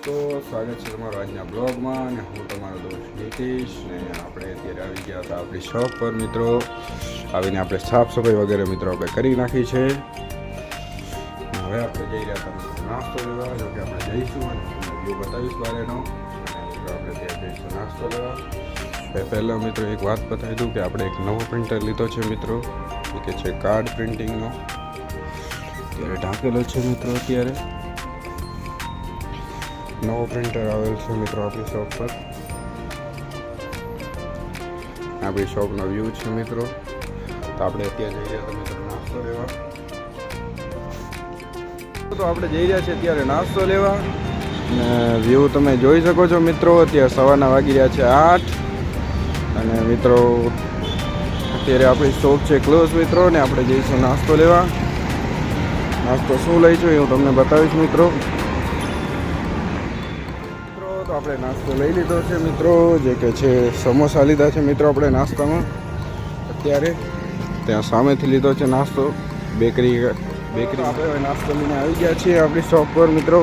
દોસ્તો, સ્વાગત છે તમારું આજના બ્લોગમાં અને હું તમારો દોસ્ત નીતિશ ને આપણે અત્યારે આવી ગયા હતા આપણી શોપ પર મિત્રો. આવીને આપણે સાફ સફાઈ વગેરે મિત્રો આપણે કરી નાખી છે. હવે આપણે જઈ રહ્યા હતા નાસ્તો લેવા, જો કે આપણે જઈશું અને વ્યૂ બતાવીશ બારેનો. મિત્રો આપણે ત્યાં જઈશું નાસ્તો લેવા. પહેલાં મિત્રો એક વાત બતાવી દઉં કે આપણે એક નવો પ્રિન્ટર લીધો છે મિત્રો, કે છે કાર્ડ પ્રિન્ટિંગનો. અત્યારે ઢાંકેલો છે મિત્રો. અત્યારે નવો પ્રિન્ટર આવેલ છે મિત્રો આપણી શોપ પર. આપણી શોપનો વ્યૂ છે મિત્રો. તો આપણે અત્યારે જઈ રહ્યા હતા મિત્રો નાસ્તો લેવા. તો આપણે જઈ રહ્યા છીએ અત્યારે નાસ્તો લેવા અને વ્યૂ તમે જોઈ શકો છો મિત્રો. અત્યારે સવારના વાગી રહ્યા છે 8 અને મિત્રો અત્યારે આપણી શોપ છે ક્લોઝ મિત્રો ને આપણે જઈશું નાસ્તો લેવા. નાસ્તો શું લઈશું એ હું તમને બતાવીશ મિત્રો. તો આપણે નાસ્તો લઈ લીધો છે મિત્રો, જે કે છે સમોસા લીધા છે મિત્રો આપણે નાસ્તામાં. અત્યારે ત્યાં સામેથી લીધો છે નાસ્તો, બેકરી આપણે નાસ્તો લઈને આવી ગયા છીએ આપણી શોપ પર મિત્રો.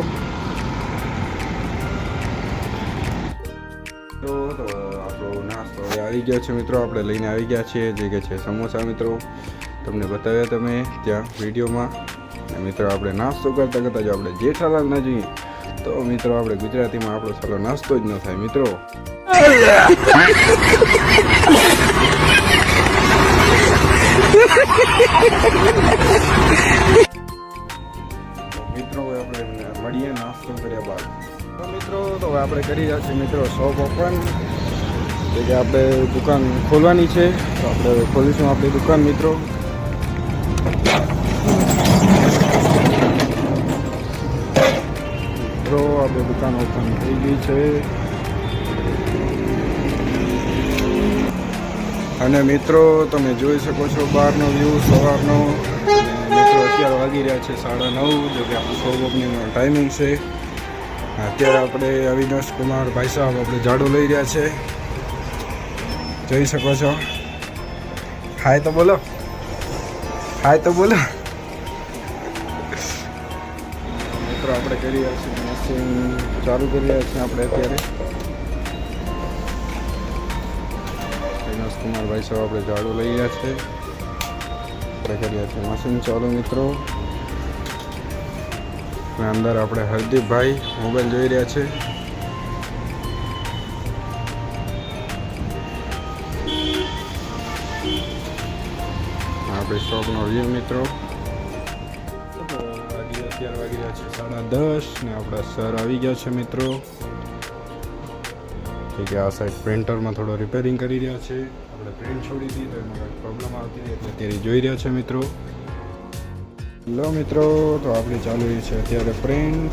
તો આપણો નાસ્તો હવે આવી ગયો છે મિત્રો, આપણે લઈને આવી ગયા છીએ, જે કે છે સમોસા મિત્રો. તમને બતાવ્યા તમે ત્યાં વિડીયોમાં. મિત્રો આપણે નાસ્તો કરતાં કરતાં જો આપણે જેઠાલાલ ના જોઈએ તો મિત્રો આપણે ગુજરાતીમાં આપણો સારો નાસ્તો જ ન થાય મિત્રો. મિત્રો આપણે મળીએ નાસ્તો કર્યા બાદ. તો મિત્રો તો આપણે કરી રહ્યા છીએ મિત્રો શોપ ઓપન, કે આપણે દુકાન ખોલવાની છે. તો આપણે ખોલીશું આપણી દુકાન મિત્રો. આપણે દુકાન ઓપન થઈ ગઈ છે અને મિત્રો તમે જોઈ શકો છો બહારનો વ્યૂ સવારનો. મિત્રો અત્યારે વાગી રહ્યા છે 9:30, જો કે આપણું શોપ ઓપનિંગનો ટાઈમિંગ છે. અત્યારે આપણે અવિનાશ કુમાર ભાઈ સાહેબ આપણે ઝાડુ લઈ રહ્યા છે, જોઈ શકો છો. હાય તો બોલો, હાય તો બોલો. મિત્રો આપણે કરી રહ્યા છીએ મશીન ચાલુ કરી રહ્યા છીએ આપણે અત્યારે. અવિનાશ કુમારભાઈ સાહેબ આપણે ઝાડુ લઈ રહ્યા છે, આપણે કરી રહ્યા છીએ મશીન ચાલુ મિત્રો. અને અંદર આપણે હરદીપભાઈ મોબાઈલ જોઈ રહ્યા છે. આપણી શોપનો વ્યૂ મિત્રો. અત્યારે વાગી રહ્યા છે 10:30 ને આપણા સર આવી ગયા છે મિત્રો. કે આ સાઈડ પ્રિન્ટરમાં થોડો રિપેરિંગ કરી રહ્યા છે. આપણે પ્રિન્ટ છોડી હતી તો એમાં કંઈક પ્રોબ્લેમ આવતી હતી એટલે અત્યારે જોઈ રહ્યા છે મિત્રો. લો મિત્રો, તો આપણે ચાલુ રહી છે અત્યારે પ્રિન્ટ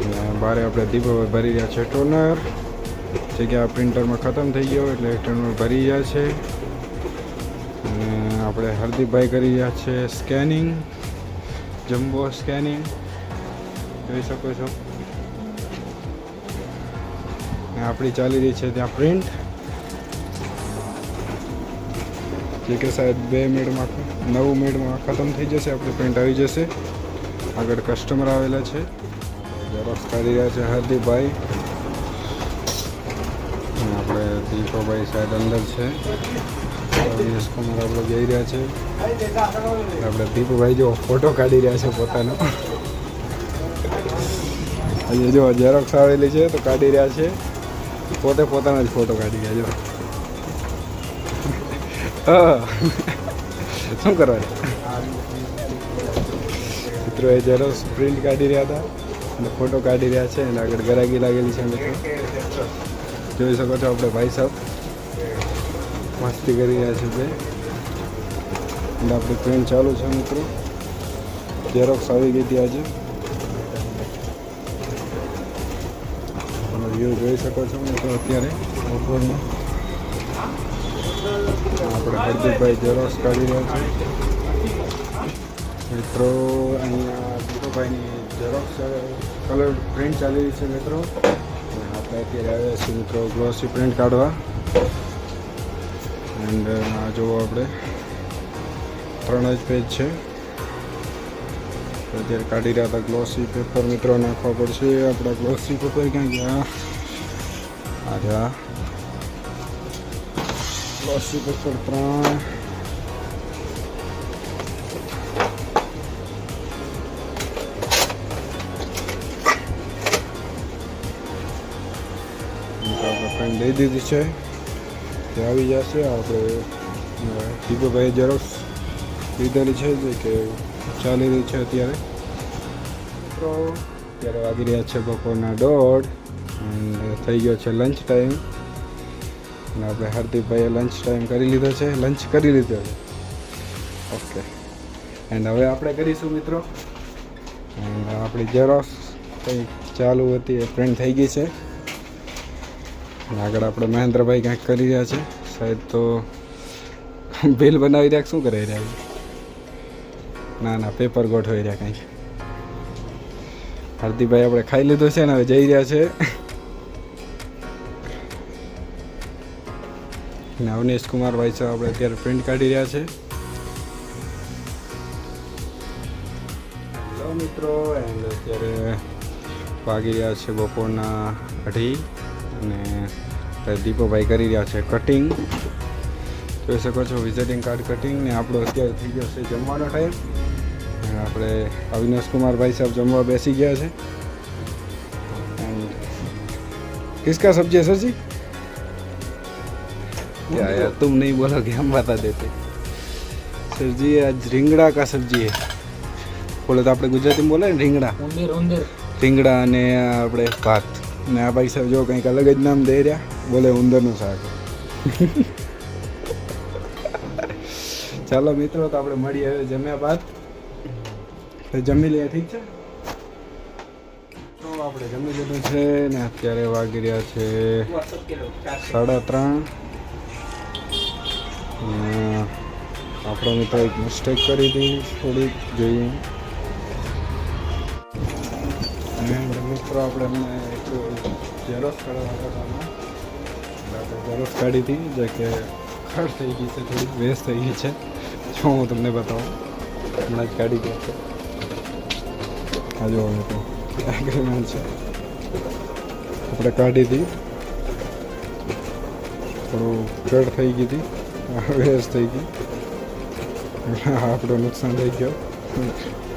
અને બારે આપણે દીપો ભરી રહ્યા છે ટોનર, જે કે આ પ્રિન્ટરમાં ખતમ થઈ ગયો એટલે ટોનર ભરી રહ્યા છે. અને આપણે હરદીપભાઈ કરી રહ્યા છે સ્કેનિંગ, જમ્બો સ્કેનિંગ જોઈ શકો છો. આપણી ચાલી રહી છે ત્યાં પ્રિન્ટ, જે કે સાહેબ 2 મિનિટમાં 9 મિનિટમાં ખતમ થઈ જશે. આપણે પ્રિન્ટ આવી જશે. આગળ કસ્ટમર આવેલા છે, ઝેરોક્સ કાઢી રહ્યા છે હરદીપભાઈ. આપણે દીપોભાઈ સાહેબ અંદર છે. અવિનાશ કુમાર આપણે જઈ રહ્યા છે. આપણે દીપુભાઈ જો ફોટો કાઢી રહ્યા છે પોતાનો. હજી જો ઝેરોક્સ આવેલી છે તો કાઢી રહ્યા છે, પોતે પોતાનો જ ફોટો કાઢી ગયા. જો શું કરવાનું મિત્રો, એ ઝેરોક્સ પ્રિન્ટ કાઢી રહ્યા હતા અને ફોટો કાઢી રહ્યા છે. અને આગળ ગરાગી લાગેલી છે મિત્રો, જોઈ શકો છો. આપણે ભાઈ સાહેબ મસ્તી કરી રહ્યા છે બે. અને આપણી પ્રિન્ટ ચાલુ છે મિત્રો. ઝેરોક્સ આવી ગઈ હતી આજે. તમે વ્યૂ જોઈ શકો છો મિત્રો. અત્યારે બપોરમાં આપણે હરદીપભાઈ ઝેરોક્સ કાઢી રહ્યા છે મિત્રો. અહીંયા દીપોભાઈની ઝેરોક્સ કલર પ્રિન્ટ ચાલી રહી છે મિત્રો. આપણે અત્યારે આવ્યા છીએ મિત્રો ગ્લોસી પ્રિન્ટ કાઢવા. એન્ડ આ જુઓ આપણે 3 જ પેજ છે. તો અત્યારે કાઢી રહ્યા હતા ગ્લોસી પેપર મિત્રો, નાખવા પડશે. આપણા ગ્લોસી પેપર ક્યાં ગયા? આ રહ્યા ગ્લોસી પેપર 3. આપણે દઈ દીધી છે, તે આવી જશે. આપણે દીપુભાઈ ઝેરોક્સ લીધેલી છે જે કે ચાલી રહી છે અત્યારે. તો અત્યારે વાગી રહ્યા છે બપોરના 1:30 અને થઈ ગયો છે લંચ ટાઈમ. અને આપણે હાર્દિકભાઈએ લંચ ટાઈમ કરી લીધો છે, લંચ કરી લીધો છે. ઓકે, એન્ડ હવે આપણે કરીશું મિત્રો. એન્ડ આપણી ઝેરોક્સ કંઈક ચાલુ હતી એ પ્રિન્ટ થઈ ગઈ છે. આગળ આપણે મહેન્દ્રભાઈ કંઈક કરી રહ્યા છે, શાયદ તો બિલ બનાવી રહ્યા, શું કરાવી રહ્યા? ના પેપર ગોઠવાઈ રહ્યા કંઈક. હાર્દિકભાઈ આપણે ખાઈ લીધું છે ને હવે જઈ રહ્યા છે. ને અવનીશ કુમારભાઈ છે આપણે અત્યારે પ્રિન્ટ કાઢી રહ્યા છે. હેલો મિત્રો, એન્ડ અત્યારે વાગી રહ્યા છે બપોરના 2:30 અને દીપોભાઈ કરી રહ્યા છે કટિંગ. જોઈ શકો છો વિઝિટિંગ કાર્ડ કટિંગ. ને આપણો અત્યારે થઈ ગયો છે જમવાનો ટાઈમ. આપણે અવિનાશ કુમારભાઈ સાહેબ જમવા બેસી ગયા છે. किसका सब्जी है सर जी? क्या यार तुम नहीं बोलोगे हम बता देते. सर जी आज રીંગણા કા સબ્જી है. બોલે તો આપણે ગુજરાતીમાં બોલે ને રીંગણા. રીંગણા અને આપણે ભાત. ને આ ભાઈ સાહેબ જો કંઈક અલગ જ નામ દઈ રહ્યા, બોલે ઉંદરનું શાક. ચાલો મિત્રો, તો આપણે મળીએ હવે જમ્યા બાદ. જમી લઈએ, ઠીક છે? તો આપણે જમી લીધું છે ને અત્યારે વાગી રહ્યા છે 3:30. આપણો મિત્રો એક મિસ્ટેક કરી હતી થોડીક, જોઈએ. અને મિત્રો આપણે એક ઝેરોક્સ કાઢવા આપણે ઝેરોક્સ કાઢી હતી જે કે ખર્ચ થઈ ગઈ છે, થોડીક વેસ્ટ થઈ ગઈ છે. જો હું તમને બતાવું, હમણાં જ કાઢી ગયા છે. આ જો મિત્રો એગ્રીમેન્ટ છે, આપણે કાઢી હતી, થોડું કટ થઈ ગઈ હતી, વેસ્ટ થઈ ગઈ. આપણું નુકસાન થઈ ગયો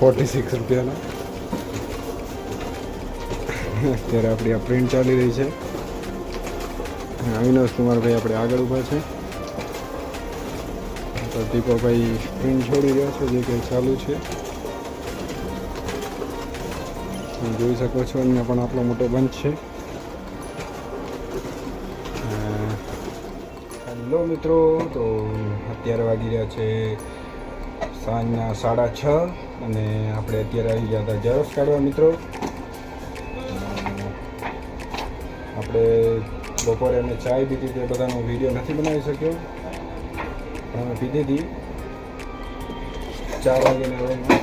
46 રૂપિયાનો. અત્યારે આપણી આ પ્રિન્ટ ચાલી રહી છે. અવિનાશ કુમારભાઈ આપણે આગળ ઊભા છે. તો દીપકભાઈ પ્રિન્ટ છોડી રહ્યા છે જે કંઈ ચાલુ છે. જોઈ શકો છો અહીંયા પણ આપણો મોટો બંચ છે. હેલો મિત્રો, તો અત્યારે વાગી રહ્યા છે સાંજના 6:30 અને આપણે અત્યારે આવી ગયા હતા ઝેરોક્સ કાઢવા મિત્રો. આપણે બપોરે અમે ચાય પીધી તે બધાનો વિડીયો નથી બનાવી શક્યો. અમે પીધી હતી 4 વાગ્યાના રોજમાં,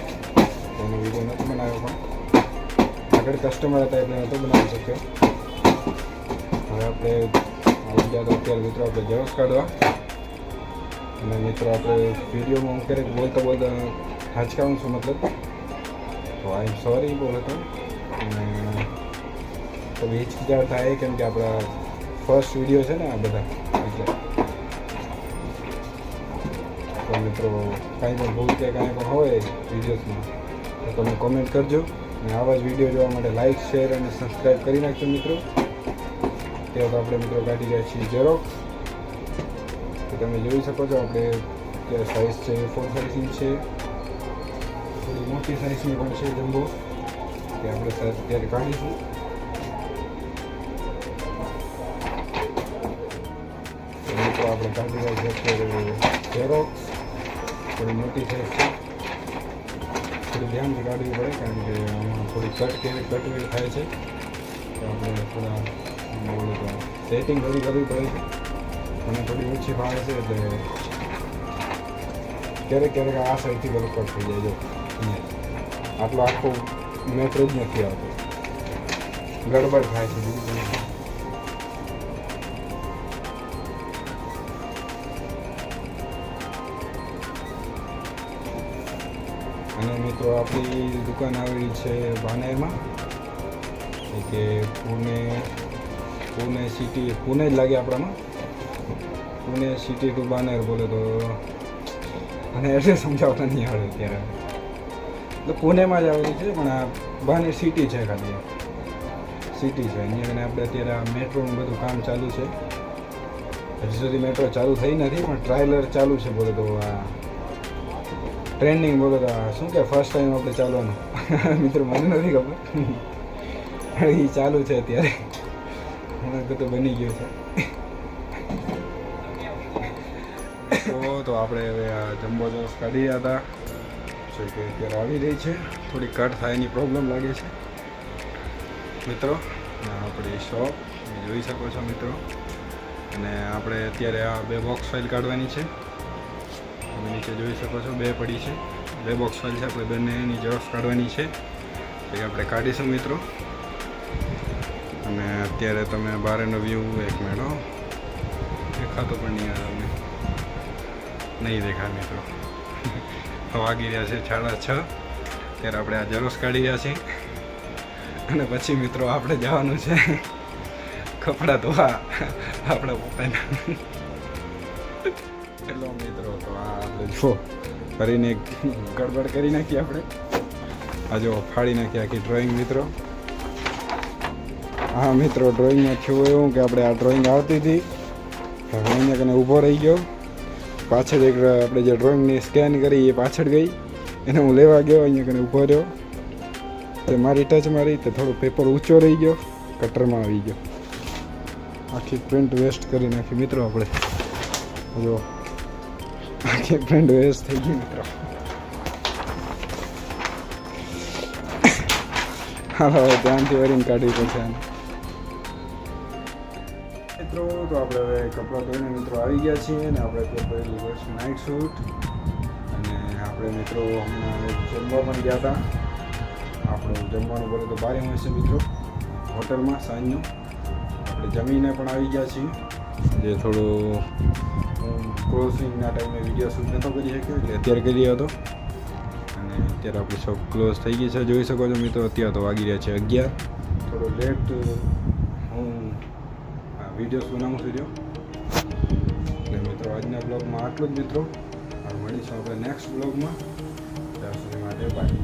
એનો વિડીયો નથી બનાવ્યો. પણ આગળ કસ્ટમર હતા એટલે નહોતો બનાવી શક્યો. હવે આપણે આવી ગયા તો અત્યારે મિત્રો આપણે ઝેરોક્સ કાઢવા. અને મિત્રો આપણે વિડીયોમાં હું ક્યારેક બોલતા હાચકાવું છું, મતલબ તો આઈ એમ સોરી બોલો તો. અને તો હિચકિચાટ થાય કેમ કે આપણા ફર્સ્ટ વિડીયો છે ને આ બધા, એટલે તો મિત્રો કાંઈ પણ ભૂલ કે કાંઈ પણ હોય વિડીયોઝમાં તો તમે કોમેન્ટ કરજો. અને આવા જ વિડીયો જોવા માટે લાઇક, શેર અને સબસ્ક્રાઈબ કરી નાખજો મિત્રો. ત્યાં તો આપણે મિત્રો કાઢી રહ્યા છીએ ઝેરોક્સ. તો તમે જોઈ શકો છો આપણે અત્યારે સાઇઝ છે 4 સાઇઝની છે, થોડી મોટી સાઇઝની પણ છે જમ્બો, તે આપણે અત્યારે કાઢીશું. તો આપણે કાઢી રહ્યા છીએ અત્યારે ઝેરોક્સ. થોડી મોટી સાઇઝ છે, થોડી ધ્યાનથી કાઢવી પડે કારણ કે આમાં થોડી કટવેલ થાય છે. તો આપણે થોડા સેટિંગ કરવી પડે છે. મને થોડી ઓછી ભાવે છે એટલે ક્યારેક આ સાઈડથી બધું કટ થઈ જાય. જો અહીંયા આટલો આખો મેટર જ નથી આવતો, ગડબડ થાય છે. અને મિત્રો આપણી દુકાન આવેલી છે બાનેરમાં, કે પુણે સિટી, પુણે જ લાગે આપણામાં, પુણે સિટી ટુ બાનેર બોલે તો મને એડ્રેસ સમજાવતા નહીં આવડે અત્યારે. એટલે પુણેમાં જ આવેલી છે, પણ આ બાનેર સિટી છે, ખાલી સિટી છે. અહીંયા આપણે અત્યારે આ મેટ્રોનું બધું કામ ચાલુ છે. હજી સુધી મેટ્રો ચાલુ થઈ નથી, પણ ટ્રાયલર ચાલુ છે બોલે તો. આ ટ્રેન્ડિંગ બોલો તો શું કે ફર્સ્ટ ટાઈમ આપણે ચાલવાનું મિત્રો મને નથી ખબર, એ ચાલુ છે અત્યારે, હમણાં તો બની ગયું છે. તો આપણે હવે આ જમ્બો જોસ કાઢી હતા કે અત્યારે આવી રહી છે, થોડી કટ થાય એની પ્રોબ્લેમ લાગે છે મિત્રો. આપણી શોપ જોઈ શકો છો મિત્રો. અને આપણે અત્યારે આ 2 બોક્સ ફાઇલ કાઢવાની છે. તમે નીચે જોઈ શકો છો 2 પડી છે, 2 બોક્સ ફાઇલ છે. આપણે બંનેની ઝેરોક્ષ કાઢવાની છે, એ આપણે કાઢીશું મિત્રો. અને અત્યારે તમે બહારનો વ્યૂ એક મેળો દેખાતો પણ નહીં આવે, નહીં દેખાય મિત્રો. વાગી રહ્યા છે 6:30. ત્યારે આપણે આ ઝેરોક્ષ કાઢી રહ્યા છીએ, અને પછી મિત્રો આપણે જવાનું છે કપડાં ધોવા આપણા પોતાના. હેલો મિત્રો, તો આ આપણે જો ફરીને ગડબડ કરી નાખી આપણે. આ જો ફાડી નાખી આખી ડ્રોઈંગ મિત્રો. હા મિત્રો, ડ્રોઈંગમાં થયું એવું કે આપણે આ ડ્રોઈંગ આવતી હતી, હવે અહીંયા કને ઊભો રહી ગયો. પાછળ એક આપણે જે ડ્રોઈંગની સ્કેન કરી એ પાછળ ગઈ, એને હું લેવા ગયો, અહીંયા કને ઊભો રહ્યો, તે મારી ટચ મારી તો થોડો પેપર ઊંચો રહી ગયો, કટરમાં આવી ગયો. આખી પ્રિન્ટ વેસ્ટ કરી નાખી મિત્રો આપણે. જો આખી પ્રિન્ટ વેસ્ટ થઈ ગઈ મિત્રો. હાલો ધ્યાનથી વરીને કાઢવી પડશે આને મિત્રો. તો આપણે હવે કપડાં ધોઈને મિત્રો આવી ગયા છીએ, અને આપણે તો પહેલી વર્ષ નાઇટ શૂટ. અને આપણે મિત્રો હમણાં જમવા પણ ગયા હતા. આપણું જમવાનું બોલે તો બારે હોય છે મિત્રો, હોટલમાં સાંજનું. આપણે જમીને પણ આવી ગયા છીએ. જે થોડું ક્લોઝિંગના ટાઈમે વિડીયો શૂટ નહોતો કરી શક્યો, એટલે અત્યારે કરી રહ્યો હતો. અને અત્યારે આપણી શોપ ક્લોઝ થઈ ગઈ છે, જોઈ શકો છો મિત્રો. અત્યારે તો વાગી રહ્યા છે 11. થોડો લેટ હું વિડીયોઝ બનાવું છું રહ્યો. એટલે મિત્રો આજના બ્લોગમાં આટલું જ મિત્રો. મળીશું આપણે નેક્સ્ટ બ્લોગમાં. ત્યાં સુધી માટે બાય.